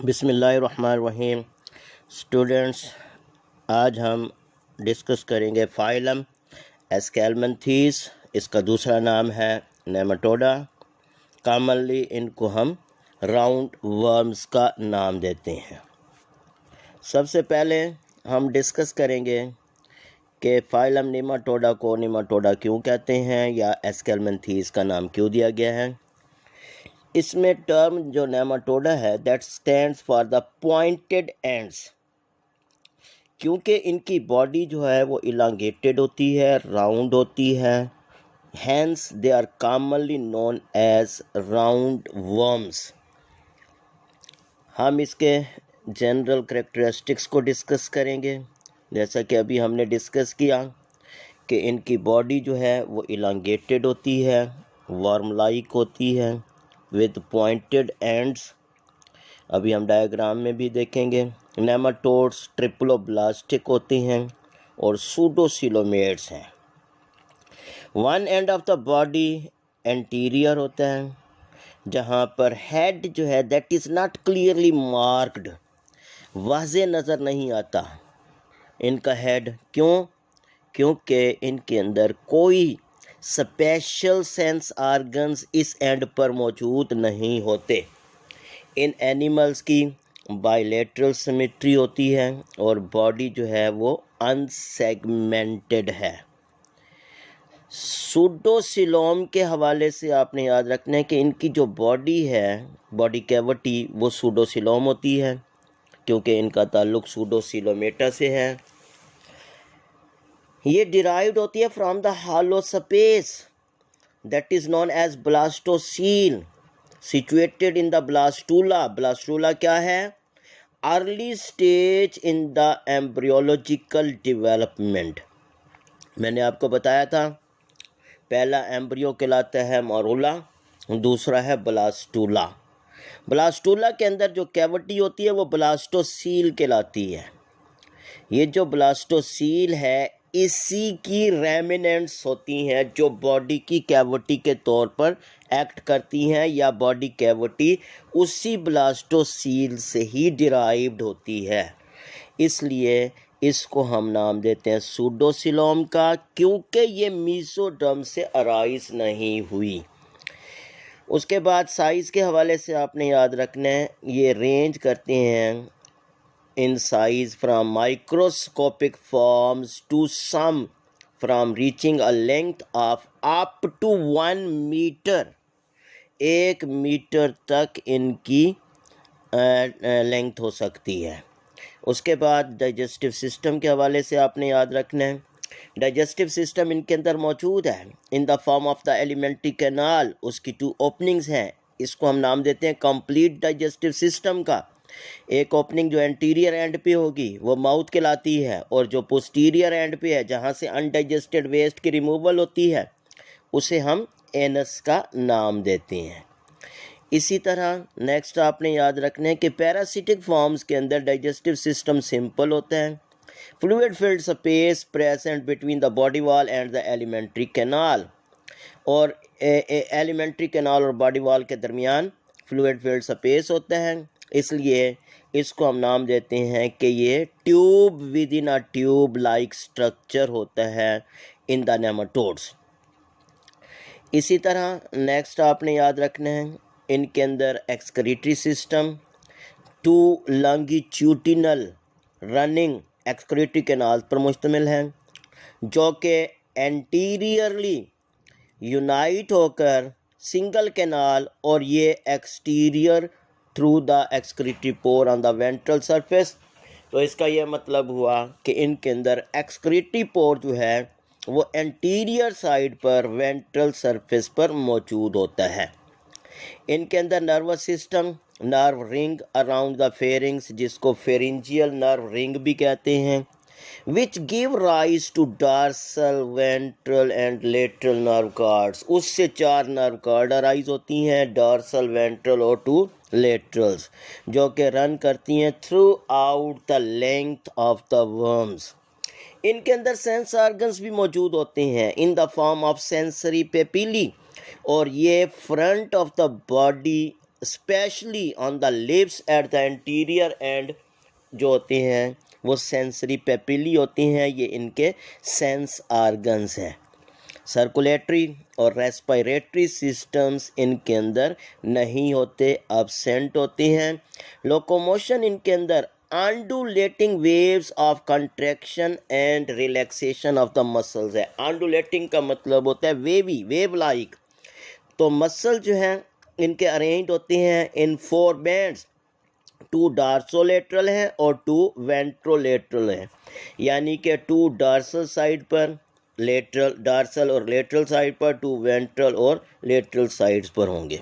बिस्मिल्लाहिर्रहमानिर्रहीम। स्टूडेंट्स, आज हम डिस्कस करेंगे फाइलम एस्केलमेंथीस। इसका दूसरा नाम है नेमाटोडा। कॉमनली इनको हम राउंड वर्म्स का नाम देते हैं। सबसे पहले हम डिस्कस करेंगे कि फाइलम नेमाटोडा को नेमाटोडा क्यों कहते हैं या एस्केलमेंथीस का नाम क्यों दिया गया है। इसमें टर्म जो नेमाटोडा है that stands for the pointed ends, क्योंकि इनकी बॉडी जो है वो इलांगेटेड होती है, राउंड होती है, hence they are commonly known as round worms. हम इसके जनरल कैरेक्टरिस्टिक्स को डिस्कस करेंगे। जैसा कि अभी हमने डिस्कस किया कि इनकी बॉडी जो है वो इलांगेटेड होती है, वर्म लाइक होती है विद पॉइंटेड एंड्स। अभी हम डायग्राम में भी देखेंगे। नेमाटोड्स ट्रिप्लोब्लास्टिक होते हैं और सूडोसिलोमेट्स हैं। One end of the body anterior होता है, जहाँ पर हेड जो है that is not clearly marked, वाज़े नज़र नहीं आता इनका हेड। क्यों? क्योंकि इनके अंदर कोई स्पेशल सेंस ऑर्गन्स इस एंड पर मौजूद नहीं होते। इन एनिमल्स की बायलेटरल सिमेट्री होती है और बॉडी जो है वो अनसेगमेंटेड है। सूडोसिलोम के हवाले से आपने याद रखना है कि इनकी जो बॉडी है, बॉडी कैविटी, वो सूडोसिलोम होती है क्योंकि इनका ताल्लुक सूडोसिलोमेटा से है। ये डिराइव्ड होती है from the hollow space that is known as blastocoel situated in the blastula. Blastula क्या है? Early stage in the embryological development. मैंने आपको बताया था पहला एम्ब्रियो कहलाता है मोरूला, दूसरा है ब्लास्टूला। ब्लास्टूला के अंदर जो कैविटी होती है वो ब्लास्टोसील कहलाती है। ये जो ब्लास्टोसील है इसी की रेमिनेंट्स होती हैं जो बॉडी की कैविटी के तौर पर एक्ट करती हैं, या बॉडी कैविटी उसी ब्लास्टोसील से ही डिराइव्ड होती है। इसलिए इसको हम नाम देते हैं सूडोसिलोम का, क्योंकि ये मीसोडर्म से अराइज नहीं हुई। उसके बाद साइज़ के हवाले से आपने याद रखना है, ये रेंज करते हैं in size from microscopic forms to some from reaching a length of up to 1 meter। 1 metre तक इनकी लेंथ हो सकती है। उसके बाद डाइजेस्टिव सिस्टम के हवाले से आपने याद रखना है, डाइजेस्टिव सिस्टम इनके अंदर मौजूद है in the form of the alimentary canal. उसकी 2 ओपनिंग्स हैं, इसको हम नाम देते हैं कंप्लीट डाइजेस्टिव सिस्टम का। एक ओपनिंग जो एंटीरियर एंड पे होगी वो माउथ कहलाती है, और जो पोस्टीरियर एंड पे है जहाँ से अनडाइजेस्टेड वेस्ट की रिमूवल होती है उसे हम एनस का नाम देते हैं। इसी तरह नेक्स्ट आपने याद रखना है कि पैरासिटिक फॉर्म्स के अंदर डाइजेस्टिव सिस्टम सिंपल होता है। Fluid filled space present between the body wall and the alimentary canal, और एलिमेंट्री कैनाल और बॉडी वॉल के दरमियान फ्लूइड फिल्ड स्पेस होता है। इसलिए इसको हम नाम देते हैं कि ये tube with in a tube like structure होता है इन द नेमाटोड्स। इसी तरह नेक्स्ट आपने याद रखना है, इनके अंदर excretory system 2 longitudinal running excretory canal पर मुश्तमिल है, जो कि एंटीरियरली यूनाइट होकर सिंगल कैनाल, और ये exterior through the excretory pour on the ventral surface. तो इसका यह मतलब हुआ कि इनके अंदर एक्सक्रीटरी पोर जो है वो एंटीरियर साइड पर वेंट्रल सरफेस पर मौजूद होता है। इनके अंदर nervous system, nerve ring around the pharynx, जिसको फेरिंजियल नर्व रिंग भी कहते हैं, which give rise to dorsal, ventral and lateral nerve cords। उससे 4 नर्व कार्ड अराइज होती हैं, डॉर्सल, वेंट्रल और 2 लेटरल्स, जो कि रन करती हैं through out the length of the worms. इनके अंदर सेंस ऑर्गन्स भी मौजूद होते हैं in the form of sensory papillae, और ये front of the body specially on the lips at the anterior and, जो होते हैं वो सेंसरी पेपिली होती हैं, ये इनके सेंस आर्गन्स हैं। सर्कुलेटरी और रेस्पिरेटरी सिस्टम्स इनके अंदर नहीं होते, एब्सेंट होती हैं। लोकोमोशन इनके अंदर undulating waves of contraction and relaxation of the muscles है। अंडुलेटिंग का मतलब होता है वेवी, वेव लाइक। तो मसल जो हैं इनके अरेंज होते हैं इन 4 बैंड्स, 2 डार्सोलेटरल हैं और 2 वेंट्रोलेटरल हैं, यानी कि 2 डार्सल साइड पर, लेटरल डार्सल और लेटरल साइड पर, 2 वेंट्रल और लेटरल साइड्स पर होंगे।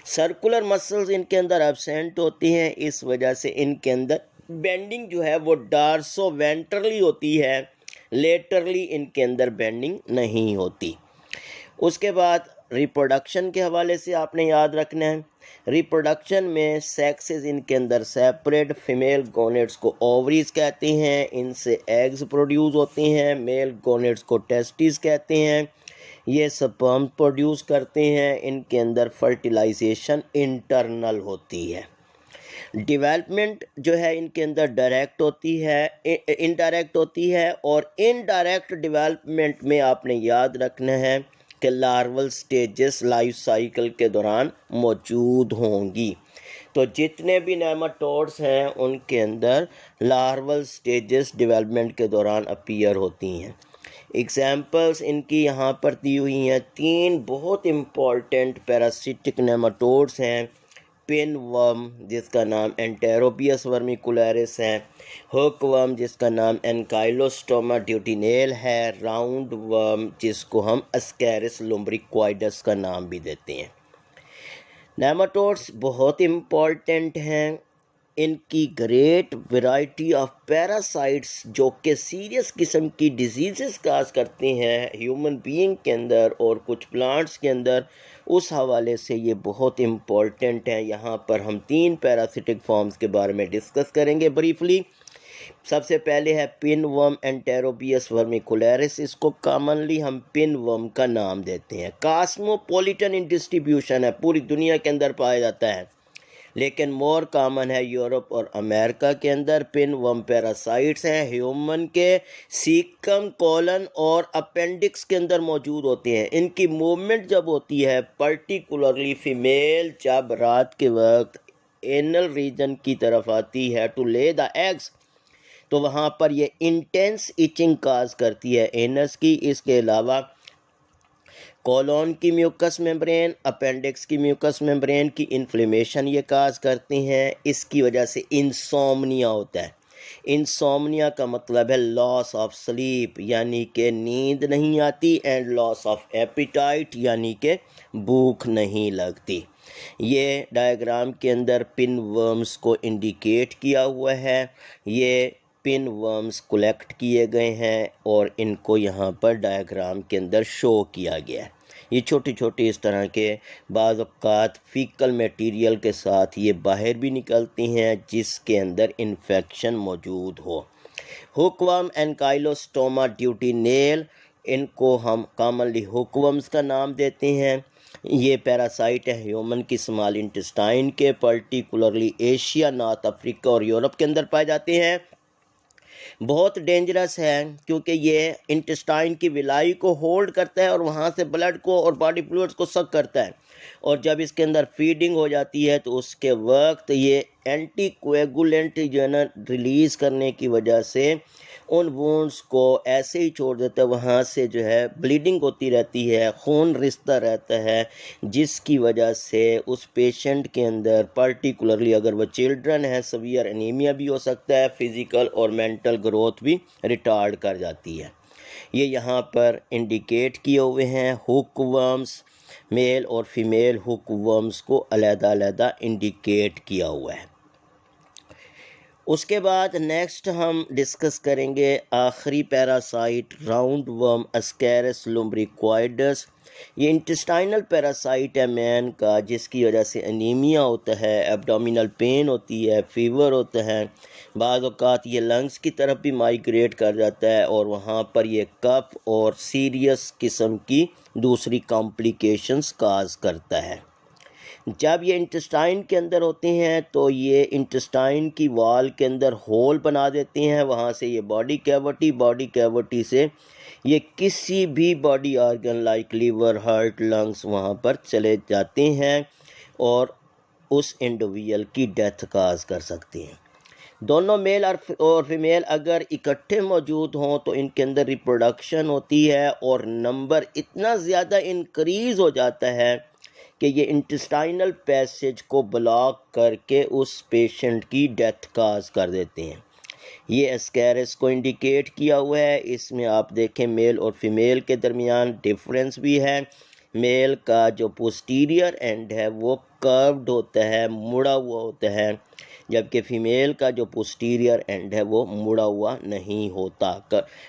सर्कुलर मसल्स इनके अंदर एब्सेंट होती हैं, इस वजह से इनके अंदर बेंडिंग जो है वो डार्सो वेंट्रली होती है, लेटरली इनके अंदर बेंडिंग नहीं होती। उसके बाद रिप्रोडक्शन के हवाले से आपने याद रखना है, रिप्रोडक्शन में सेक्सेस इनके अंदर सेपरेट, फीमेल गोनेट्स को ओवरीज कहते हैं, इनसे एग्स प्रोड्यूस होते हैं, मेल गोनेट्स को टेस्टिस कहते हैं, ये स्पर्म प्रोड्यूस करते हैं, इनके अंदर फर्टिलाइजेशन इंटरनल होती है। डेवलपमेंट जो है इनके अंदर डायरेक्ट होती है, इनडायरेक्ट होती है, और इनडायरेक्ट डेवलपमेंट में आपने याद रखना है कि लार्वल स्टेजेस लाइफ साइकिल के दौरान मौजूद होंगी। तो जितने भी नेमाटोड्स हैं उनके अंदर लार्वल स्टेजेस डेवलपमेंट के दौरान अपीयर होती हैं। एग्जाम्पल्स इनकी यहाँ पर दी हुई हैं। 3 बहुत इम्पॉर्टेंट पैरासिटिक नेमाटोड्स हैं। पिन वर्म जिसका नाम एंटेरोबियस वर्मिकुलरिस है, हुक वर्म जिसका नाम एनकाइलोस्टोमा ड्यूटिनेल है, राउंड वर्म जिसको हम अस्कैरिस लुम्ब्रिक्वाइडस का नाम भी देते हैं। नेमाटोड्स बहुत इम्पॉर्टेंट हैं। इनकी ग्रेट वैरायटी ऑफ पैरासाइट्स जो कि सीरियस किस्म की डिजीज़ काज करते हैं ह्यूमन बीइंग के अंदर और कुछ प्लांट्स के अंदर, उस हवाले से ये बहुत इम्पॉर्टेंट हैं। यहाँ पर हम 3 पैरासिटिक फॉर्म्स के बारे में डिस्कस करेंगे ब्रीफली। सबसे पहले है पिन वर्म एंटेरोबियस वर्मिकुलरिस, इसको कॉमनली हम पिन वर्म का नाम देते हैं। कॉस्मोपॉलिटन इन डिस्ट्रीब्यूशन है, पूरी दुनिया के अंदर पाया जाता है, लेकिन मोर कॉमन है यूरोप और अमेरिका के अंदर। पिन वर्म पैरासाइट्स हैं, ह्यूमन के सीकम, कोलन और अपेंडिक्स के अंदर मौजूद होते हैं। इनकी मूवमेंट जब होती है, पर्टिकुलरली फीमेल जब रात के वक्त एनल रीजन की तरफ आती है टू ले द एग्स, तो वहाँ पर ये इंटेंस इचिंग काज करती है एनस की। इसके अलावा कोलोन की म्यूकस मेम्ब्रेन, अपेंडिक्स की म्यूकस मेम्ब्रेन की इन्फ्लेमेशन ये काज करती हैं। इसकी वजह से इंसोम्निया होता है। इंसोम्निया का मतलब है लॉस ऑफ स्लीप, यानी कि नींद नहीं आती, एंड लॉस ऑफ एपिटाइट, यानी कि भूख नहीं लगती। ये डायग्राम के अंदर पिन वर्म्स को इंडिकेट किया हुआ है। ये पिन वर्म्स कलेक्ट किए गए हैं और इनको यहाँ पर डायग्राम के अंदर शो किया गया है। ये छोटी छोटी इस तरह के बाज़ औक़ात फीकल मटेरियल के साथ ये बाहर भी निकलती हैं जिसके अंदर इन्फेक्शन मौजूद हो। हुकवर्म एनकाइलोस्टोमा ड्यूटिनेल, इनको हम कॉमनली हुकवर्म्स का नाम देते हैं। ये पैरासाइट है ह्यूमन की स्मॉल इंटेस्टाइन के, पर्टिकुलरली एशिया, नॉर्थ अफ्रीका और यूरोप के अंदर पाए जाते हैं। बहुत डेंजरस है क्योंकि ये इंटेस्टाइन की विलाई को होल्ड करता है और वहाँ से ब्लड को और बॉडी फ्लूइड्स को सक करता है, और जब इसके अंदर फीडिंग हो जाती है तो उसके वक्त ये एंटी कोएगुलेंट जो है ना रिलीज़ करने की वजह से उन वुंड्स को ऐसे ही छोड़ देता है, वहाँ से जो है ब्लीडिंग होती रहती है, खून रिसता रहता है, जिसकी वजह से उस पेशेंट के अंदर पर्टिकुलरली अगर वह चिल्ड्रन है सवियर एनीमिया भी हो सकता है, फिज़िकल और मेंटल ग्रोथ भी रिटार्ड कर जाती है। ये यहाँ पर इंडिकेट किए हुए हैं। हुकवर्म्स, मेल और फीमेल हुकवर्म्स को अलग-अलग इंडिकेट किया हुआ है। उसके बाद नेक्स्ट हम डिस्कस करेंगे आखिरी पैरासाइट राउंड वर्म अस्कैरिस लुम्ब्रिक्वाइडस। ये इंटेस्टाइनल पैरासाइट है मैन का, जिसकी वजह से एनीमिया होता है, एब्डोमिनल पेन होती है, फीवर होता है, बाज़ औक़ात ये लंग्स की तरफ भी माइग्रेट कर जाता है और वहाँ पर ये कफ और सीरियस किस्म की दूसरी कॉम्प्लिकेशंस काज करता है। जब ये इंटेस्टाइन के अंदर होते हैं तो ये इंटेस्टाइन की वॉल के अंदर होल बना देते हैं, वहाँ से ये बॉडी कैविटी से ये किसी भी body organ like liver, heart, lungs वहाँ पर चले जाते हैं और उस इंडिविजुअल की डेथ काज कर सकते हैं। दोनों मेल और फीमेल अगर इकट्ठे मौजूद हों तो इनके अंदर रिप्रोडक्शन होती है और नंबर इतना ज़्यादा इंक्रीज़ हो जाता है कि ये इंटेस्टाइनल पैसेज को ब्लॉक करके उस पेशेंट की डेथ काज कर देते हैं। ये एस्कैरिस को इंडिकेट किया हुआ है। इसमें आप देखें मेल और फीमेल के दरमियान डिफरेंस भी है। मेल का जो पोस्टीरियर एंड है वो कर्व्ड होता है, मुड़ा हुआ होता है, जबकि फ़ीमेल का जो पोस्टीरियर एंड है वो मुड़ा हुआ नहीं होता।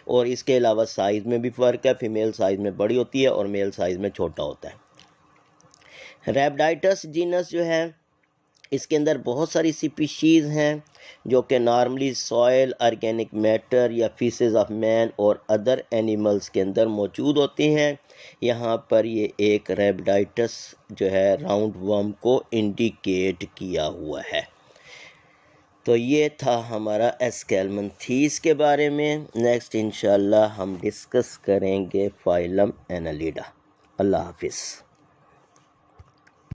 और इसके अलावा साइज़ में भी फ़र्क है, फ़ीमेल साइज़ में बड़ी होती है और मेल साइज़ में छोटा होता है। रैप्टाइडस जीनस जो है इसके अंदर बहुत सारी स्पीशीज़ हैं जो कि नॉर्मली सॉयल, ऑर्गेनिक मैटर या फीसेस ऑफ मैन और अदर एनिमल्स के अंदर मौजूद होते हैं। यहाँ पर ये एक रैप्टाइडस जो है राउंड वर्म को इंडिकेट किया हुआ है। तो ये था हमारा एस्केलमंथीस के बारे में। नेक्स्ट इंशाल्लाह हम डिस्कस करेंगे फाइलम एनालिडा। अल्लाह हाफिज़।